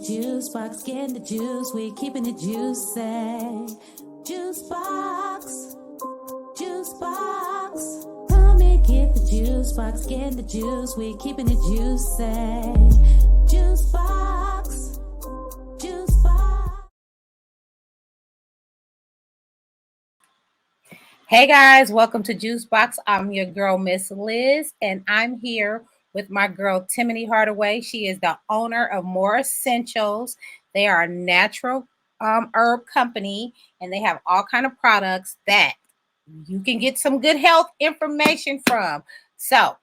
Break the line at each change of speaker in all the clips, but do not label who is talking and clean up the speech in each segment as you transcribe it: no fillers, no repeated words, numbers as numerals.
juice box, getting the juice, we keeping it juicy. Juice box, juice box. Come and get the juice box, getting the juice, we keeping it juicy. Juice box, juice box.
Hey guys, welcome to Juice Box. I'm your girl, Miss Liz, and I'm here with my girl, Timothy Hardaway. She is the owner of MoRessentials. They are a natural herb company, and they have all kind of products that you can get some good health information from. So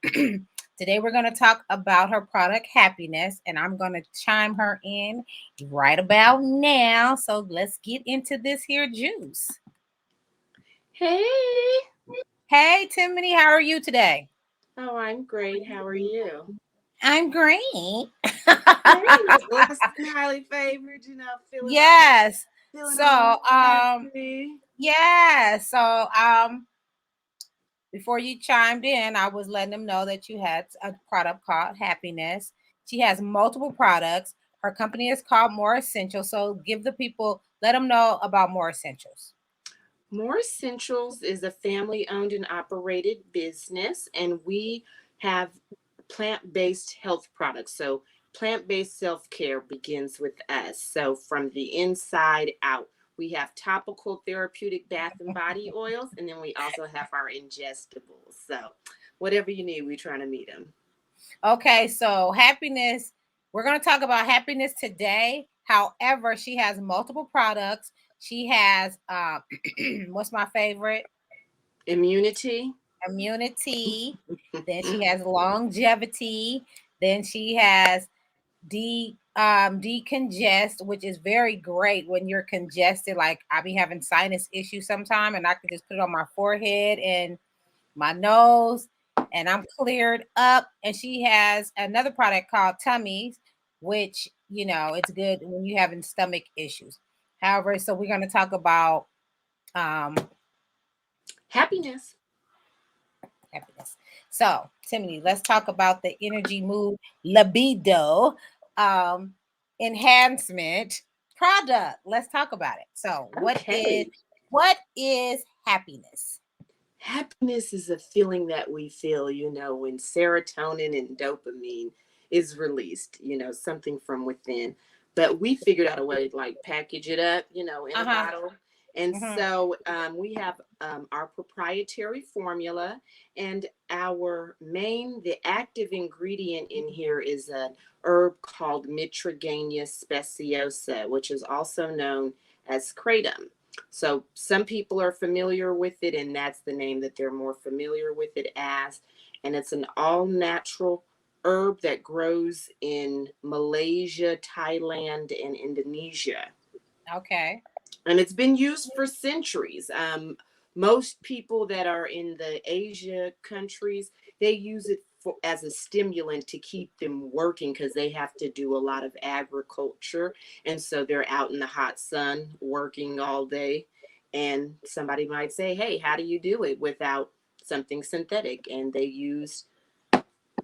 today we're going to talk about her product, Happiness, and I'm going to chime her in right about now. So let's get into this here juice.
Hey.
Hey, Timothy, how are you today?
Oh, I'm great. How are you?
I'm great.
Blessed and highly favored, feeling
Yes.
feeling
So,
all happy.
before you chimed in, I was letting them know that you had a product called Happiness. She has multiple products. Her company is called MoRessentials. So let them know about MoRessentials.
MoRessentials is a family-owned and operated business, and we have plant-based health products. So plant-based self-care begins with us. So from the inside out, we have topical therapeutic bath and body oils, and then we also have our ingestibles. So whatever you need, we're trying to meet them.
Okay, so Happiness, we're going to talk about Happiness today. However, she has multiple products. She has, what's my favorite?
Immunity.
Then she has longevity. Then she has decongest, which is very great when you're congested. Like I be having sinus issues sometime, and I can just put it on my forehead and my nose, and I'm cleared up. And she has another product called Tummies, which it's good when you're having stomach issues. However, so we're going to talk about
Happiness.
So, Timothy, let's talk about the energy, mood, libido enhancement product. Let's talk about it. So, what is happiness?
Happiness is a feeling that we feel, when serotonin and dopamine is released, something from within. But we figured out a way to package it up, in a bottle. And so we have our proprietary formula, and the active ingredient in here is an herb called Mitragania speciosa, which is also known as kratom. So some people are familiar with it, and that's the name that they're more familiar with it as. And it's an all-natural herb that grows in Malaysia, Thailand, and Indonesia.
Okay.
And it's been used for centuries. Most people that are in the Asia countries, they use it as a stimulant to keep them working because they have to do a lot of agriculture. And so they're out in the hot sun working all day. And somebody might say, hey, how do you do it without something synthetic? And they use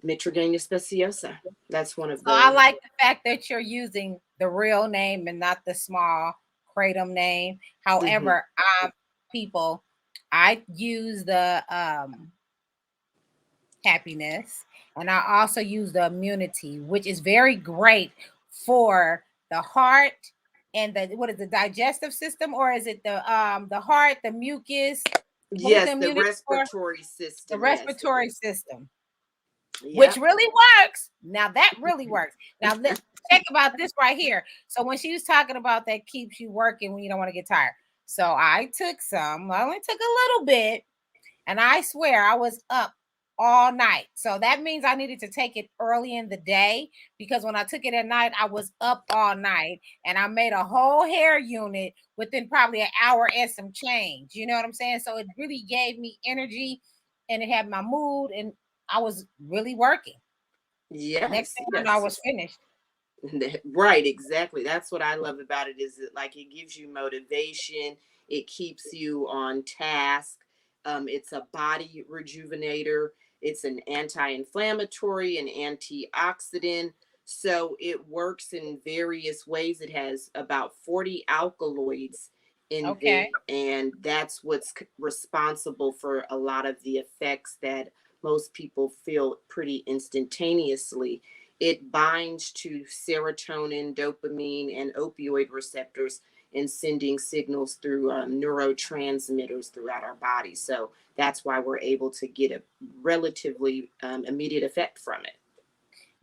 Mitragania speciosa. That's one of the...
I like the fact that you're using the real name and not the small kratom name. However, people, I use the happiness, and I also use the immunity, which is very great for the heart and the digestive system, or is it the heart, the mucus?
Yes, the respiratory system.
The respiratory system.
Yep.
Which really works. Now that really works. Now let's check about this right here. So when she was talking about that keeps you working when you don't want to get tired. So I took some. I only took a little bit, and I swear I was up all night. So that means I needed to take it early in the day, because when I took it at night, I was up all night, and I made a whole hair unit within probably an hour and some change. You know what I'm saying? So it really gave me energy, and it had my mood, and I was really working.
Yes.
Next thing I was finished.
Right, exactly. That's what I love about it, is that it gives you motivation. It keeps you on task. It's a body rejuvenator. It's an anti-inflammatory and antioxidant. So it works in various ways. It has about 40 alkaloids in there,
Okay.
and that's what's responsible for a lot of the effects that most people feel pretty instantaneously. It binds to serotonin, dopamine, and opioid receptors and sending signals through neurotransmitters throughout our body. So that's why we're able to get a relatively immediate effect from it.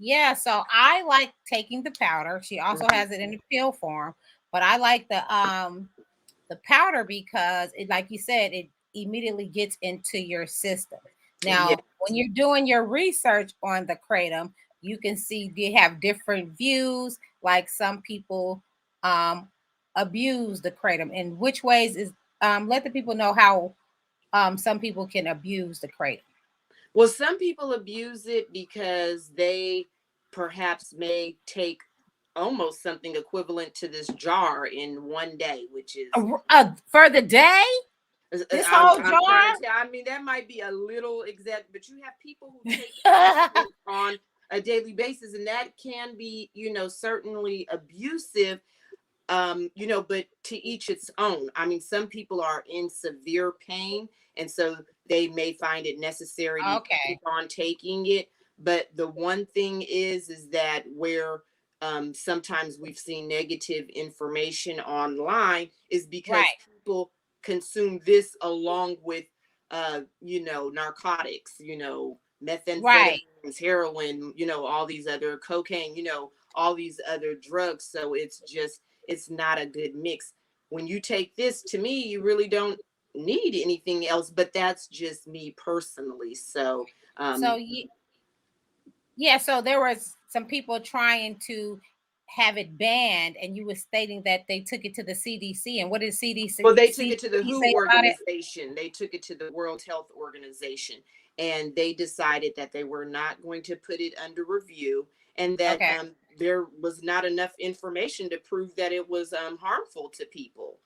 Yeah, so I like taking the powder. She also
Mhm.
has it in the pill form, but I like the powder because it, like you said, it immediately gets into your system.
Yes.
Now, when you're doing your research on the kratom, you can see they have different views. Like some people um abuse the kratom. In which ways is let the people know how some people can abuse the kratom.
Well, some people abuse it because they perhaps may take almost something equivalent to this jar in one day, which is
For the day, this whole
I'm trying
jar.
to tell. I mean, that might be a little exact, but you have people who take aspirin on a daily basis, and that can be, certainly abusive. But to each its own. I mean, some people are in severe pain, and so they may find it necessary to keep
Okay.
on taking it. But the one thing is that where sometimes we've seen negative information online is because
Right.
people consume this along with, narcotics,
Right.
methamphetamines, heroin, all these other cocaine, all these other drugs. So it's not a good mix. When you take this, to me, you really don't need anything else, but that's just me personally. So,
So yeah, so there was some people trying to have it banned, and you were stating that they took it to the CDC. And what did
well,
CDC
they took it to the WHO
say about it?
organization. They took it to the World Health Organization, and they decided that they were not going to put it under review, and that
Okay.
there was not enough information to prove that it was harmful to people.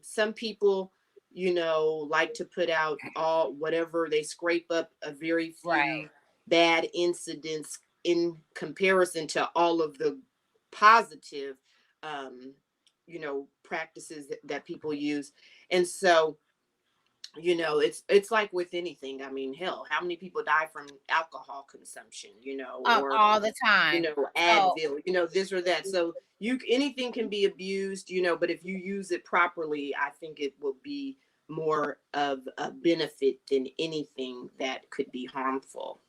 Some people, like to put out all whatever they scrape up a very
Right.
few bad incidents in comparison to all of the positive um, practices that people use. And so, it's like with anything. I mean, hell, how many people die from alcohol consumption, or
All the time. So
Advil, this or that. So anything can be abused, but if you use it properly, I think it will be more of a benefit than anything that could be harmful.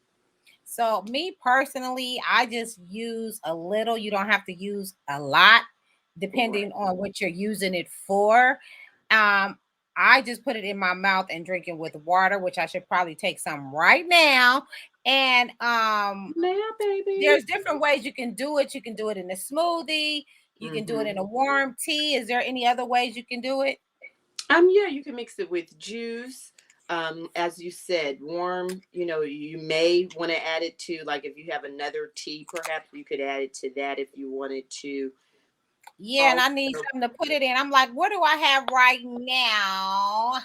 So me personally, I just use a little. You don't have to use a lot,
Right.
depending on what you're using it for. Um, I just put it in my mouth and drink it with water, which I should probably take some right now. And
Now, baby.
there's different ways you can do it. You can do it in a smoothie. You can do it
Hmm.
in a warm tea. Is there any other ways you can do it?
Yeah, you can mix it with juice. As you said, warm, you may want to add it to, like, if you have another tea, perhaps you could add it to that if you wanted to.
Yeah, and I need
Also,
something to put it in. I'm like, what do I have right now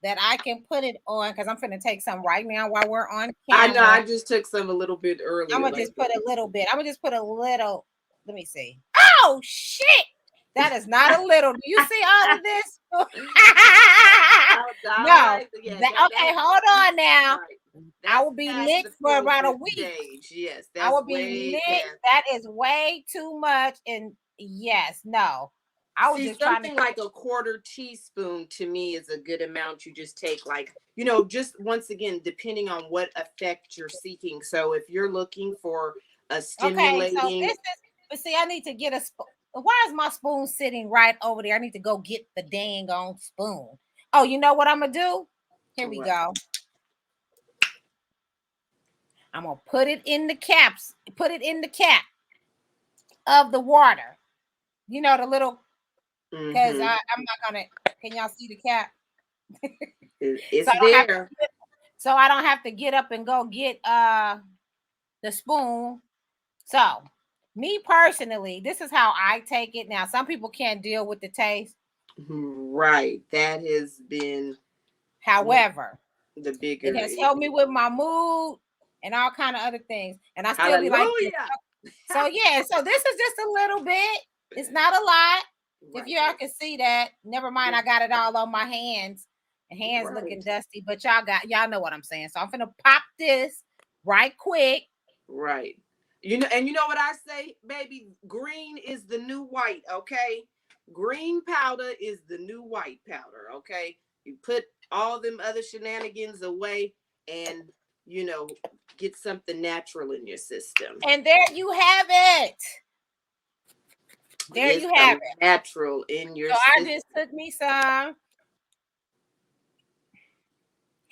that I can put it on? Because I'm finna take some right now while we're on
I know
camera.
I just took some a little bit
I'm
earlier,
gonna
like,
just put a little bit. I'm gonna just put a little. Let me see. Oh shit! That is not a little. Do you see all of this?
all
No.
right, yeah,
That, okay, hold on now.
right.
I
That's
will be
past
lit
the
for
feel
about a
good
week.
stage. Yes,
I
that's
will be
way
lit.
past.
That is way too much. And yes, no. I was
See,
just trying to.
something like a quarter teaspoon to me is a good amount. You just take, like, just once again, depending on what effect you're seeking. So if you're looking for a
Okay, so
stimulating,
this is. But see, I need to get a spoon. Why is my spoon sitting right over there? I need to go get the dang on spoon. Oh, you know what I'm gonna do? Here we
what?
go. I'm gonna put it in the caps. Put it in the cap of the water. You know the little. Because
Mm-hmm.
I'm not gonna. Can y'all see the cap? So
It's
I don't have to.
there.
So I don't have to get up and go get the spoon. So me personally, this is how I take it. Now, some people can't deal with the taste.
Right. That has been one
However,
of the
it
bigger
has helped me with my mood and all kind of other things. And I still be like this.
Hallelujah.
So yeah, so this is just a little bit. It's not a lot. If
Right.
y'all can see that, never mind. I got it all on my hands. The hands looking
Right.
dusty, but y'all know what I'm saying. So I'm gonna pop this right quick.
Right. You know, and you know what I say, baby? Green is the new white, okay? Green powder is the new white powder, okay? You put all them other shenanigans away and, you know, get something natural in your system.
And there you have it. There
Get
you have
some
it.
natural in your
So I
system.
just took me some.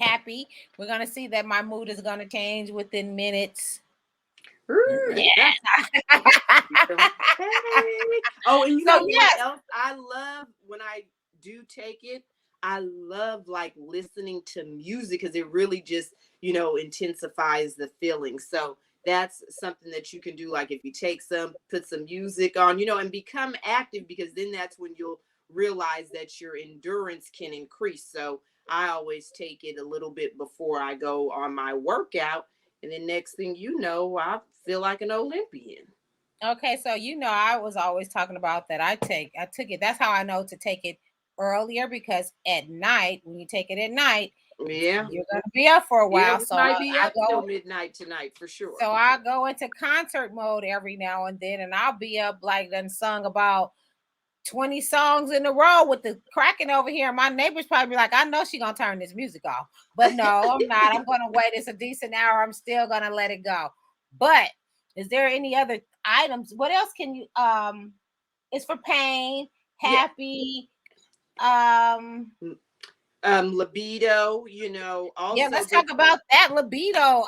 Happy. We're gonna see that my mood is gonna change within minutes. Yeah.
Oh, and you
So
know what
yes.
else I love when I do take it? I love like listening to music because it really just, you know, intensifies the feeling. So that's something that you can do. Like if you take some, put some music on, you know, and become active because then that's when you'll realize that your endurance can increase. So I always take it a little bit before I go on my workout. And then next thing you know, I feel like an Olympian.
Okay, so I was always talking about that. I took it. That's how I know to take it earlier because at night, when you take it at night,
Yeah.
you're gonna be up for a
Yeah,
while.
we
So
might be
I
up till
go
midnight tonight for sure.
so I go into concert mode every now and then, and I'll be up like done sung about 20 songs in a row with the cracking over here. My neighbors probably be like, I know she gonna turn this music off. But no, I'm not. I'm gonna wait. It's a decent hour. I'm still gonna let it go. But is there any other items? What else can you it's for pain,
Yeah.
happy, um
Libido, you know,
yeah,
also
let's talk about that libido.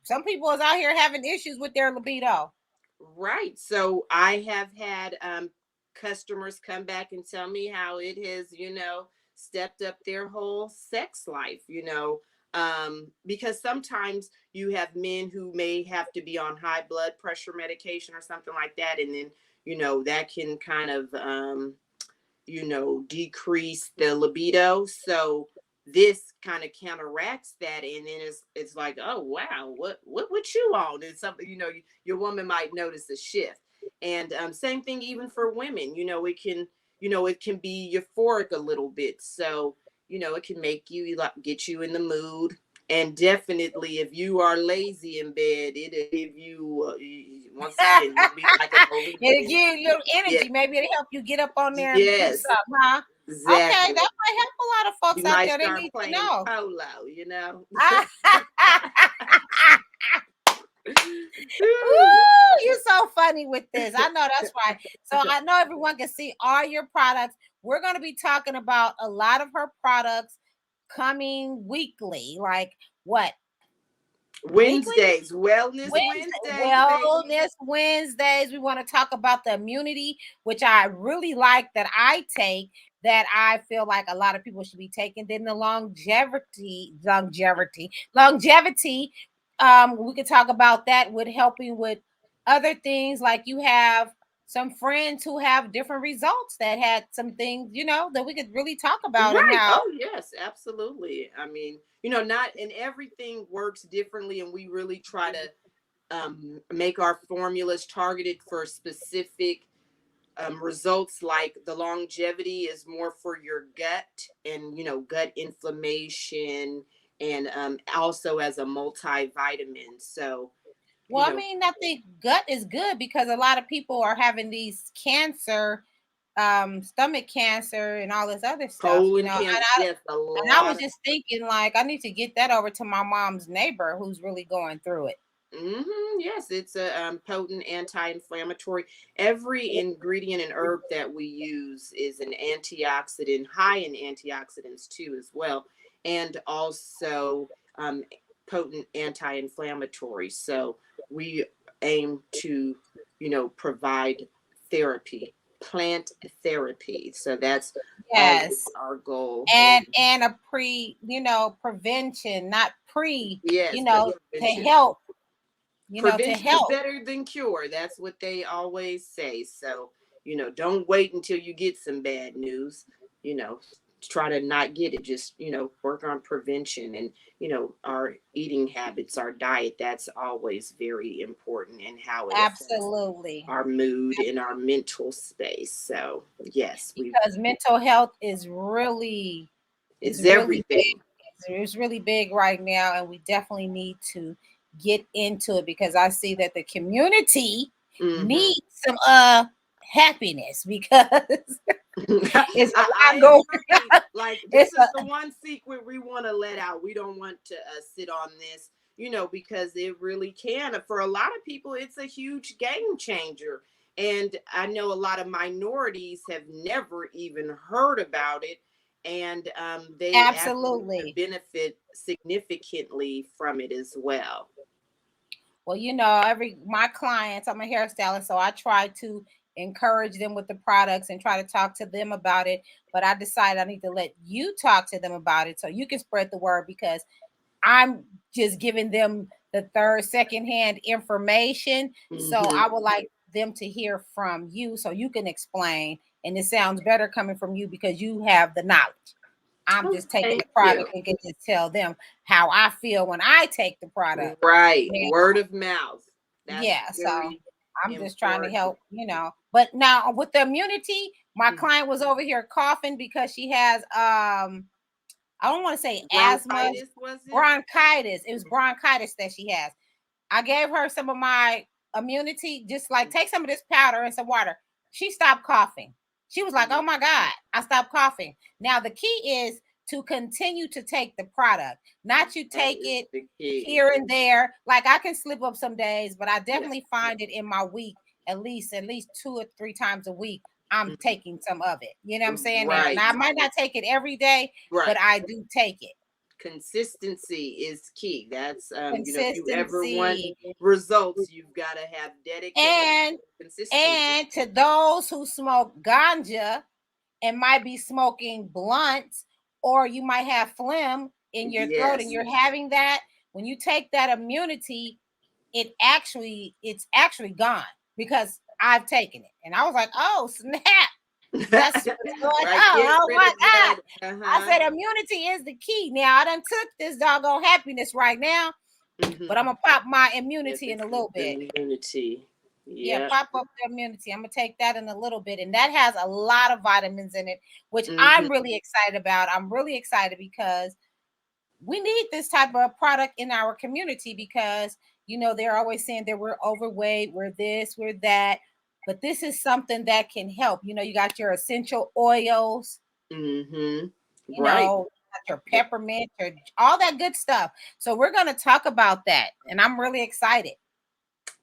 Some people is out here having issues with their libido.
right. So I have had customers come back and tell me how it has, you know, stepped up their whole sex life, you know. Because sometimes you have men who may have to be on high blood pressure medication or something like that, and then, you know, that can kind of you know, decrease the libido. So this kind of counteracts that, and then it's like, oh wow, what you on? And something, you know, your woman might notice a shift. And same thing even for women. You know, it can be euphoric a little bit. So you know, it can make you like get you in the mood. And definitely, if you are lazy in bed, it'll give you once again, you'll be like an
It'll
Olympian.
give you a little
Yeah.
energy. Maybe it'll help you get up on there and do
Yes.
something, huh? Okay, that
Exactly.
might help a lot of folks
You
out
might
there. They
start
need to
playing
know.
polo, you know.
Ooh, you're so funny with this. I know that's right. So I know everyone can see all your products. We're going to be talking about a lot of her products coming weekly. Like what? Weekly?
Wednesdays, Wellness Wednesdays, baby.
Wellness Wednesdays. We want to talk about the immunity, which I really like that I take, that I feel like a lot of people should be taking. Then the longevity. We could talk about that with helping with other things, like you have some friends who have different results that had some things, that we could really talk about and
Right.
how.
Oh, yes, absolutely. I mean, you know, not and everything works differently, and we really try to make our formulas targeted for specific results. Like the longevity is more for your gut and, you know, gut inflammation, and also as a multivitamin. So, you
Well, I
know,
mean, I think gut is good because a lot of people are having these cancer, stomach cancer, and all this other stuff.
colon cancer, yes, a
And I was
lot of.
just thinking, like, I need to get that over to my mom's neighbor who's really going through it.
Yes, it's a potent anti-inflammatory. Every ingredient and herb that we use is an antioxidant, high in antioxidants too, as well, and also potent anti-inflammatory. So we aim to, you know, provide therapy, plant therapy. So that's always
Yes,
our goal.
and a prevention, not pre,
Yes, but
to
prevention.
help, to
Prevention is
help.
better than cure. That's what they always say. So, you know, don't wait until you get some bad news. You know, try to not get it. Just, work on prevention and, our eating habits, our diet. That's always very important, and how it affects
Absolutely.
our mood and our mental space. So yes,
because mental health is really
it's
really
everything.
big. It's really big right now, and we definitely need to get into it because I see that the community needs some happiness because it's a lot going on.
Like, this is the one secret we want to let out. We don't want to sit on this, because it really can. For a lot of people, it's a huge game changer. And I know a lot of minorities have never even heard about it. And they
Absolutely
benefit significantly from it as well.
Well, my clients, I'm a hairstylist, so I try to encourage them with the products and try to talk to them about it. But I decided I need to let you talk to them about it so you can spread the word, because I'm just giving them the secondhand information. So I would like them to hear from you so you can explain. And it sounds better coming from you because you have the knowledge. I'm just taking the product and can just tell them how I feel when I take the product.
Right. Word of mouth.
That's so I'm just trying to help, But now with the immunity, my client was over here coughing because she has I don't want to say asthma, bronchitis. It was bronchitis that she has. I gave her some of my immunity, just like take some of this powder and some water. She stopped coughing. She was like, oh my God, I stopped coughing. Now the key is to continue to take the product, not you take it here and there. Like I can slip up some days, but I definitely find it in my week, at least 2 or 3 times a week. I'm taking some of it. You know what I'm saying?
Right.
Now I might not take it every day, but I do take it.
Consistency is key. That's if you ever want results, you've got to have dedication and consistency.
And to those who smoke ganja and might be smoking blunts, or you might have phlegm in your throat and you're having that, when you take that immunity, it's actually gone, because I've taken it and I was like, oh snap. That's going oh my God. I said immunity is the key. Now I done took this doggone happiness right now, but I'm gonna pop my immunity in a little bit.
Immunity.
Pop up the immunity. I'm gonna take that in a little bit, and that has a lot of vitamins in it, which I'm really excited about. I'm really excited because we need this type of product in our community because they're always saying that we're overweight, we're this, we're that. But this is something that can help. You got your essential oils, you know, your peppermint, or all that good stuff. So we're going to talk about that. And I'm really excited.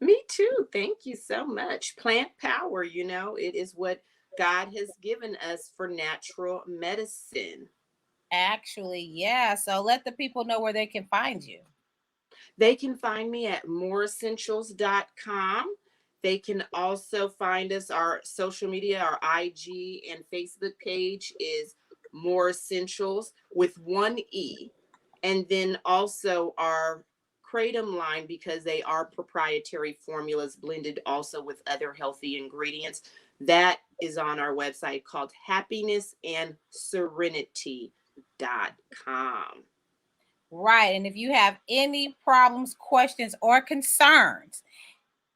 Me too. Thank you so much. Plant power, it is what God has given us for natural medicine.
Actually, yeah. So let the people know where they can find you.
They can find me at MoRessentials.com. They can also find us, our social media, our IG and Facebook page is MoRessentials with 1 E. And then also our Kratom line, because they are proprietary formulas blended also with other healthy ingredients. That is on our website called happinessandserenity.com.
Right. And if you have any problems, questions, or concerns,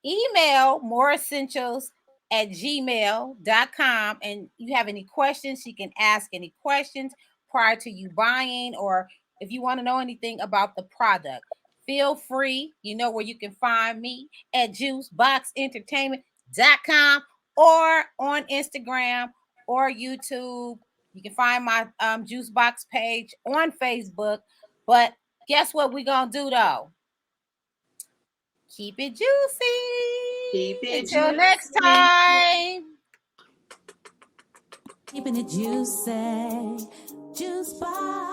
email MoRessentials@gmail.com. And you have any questions, you can ask any questions prior to you buying, or if you want to know anything about the product, feel free. You know where you can find me at juiceboxentertainment.com or on Instagram or YouTube. You can find my Juicebox page on Facebook. But guess what we're going to do, though? Keep it juicy.
Keep it
Until
juicy.
next time.
Keeping it juicy. Juice box.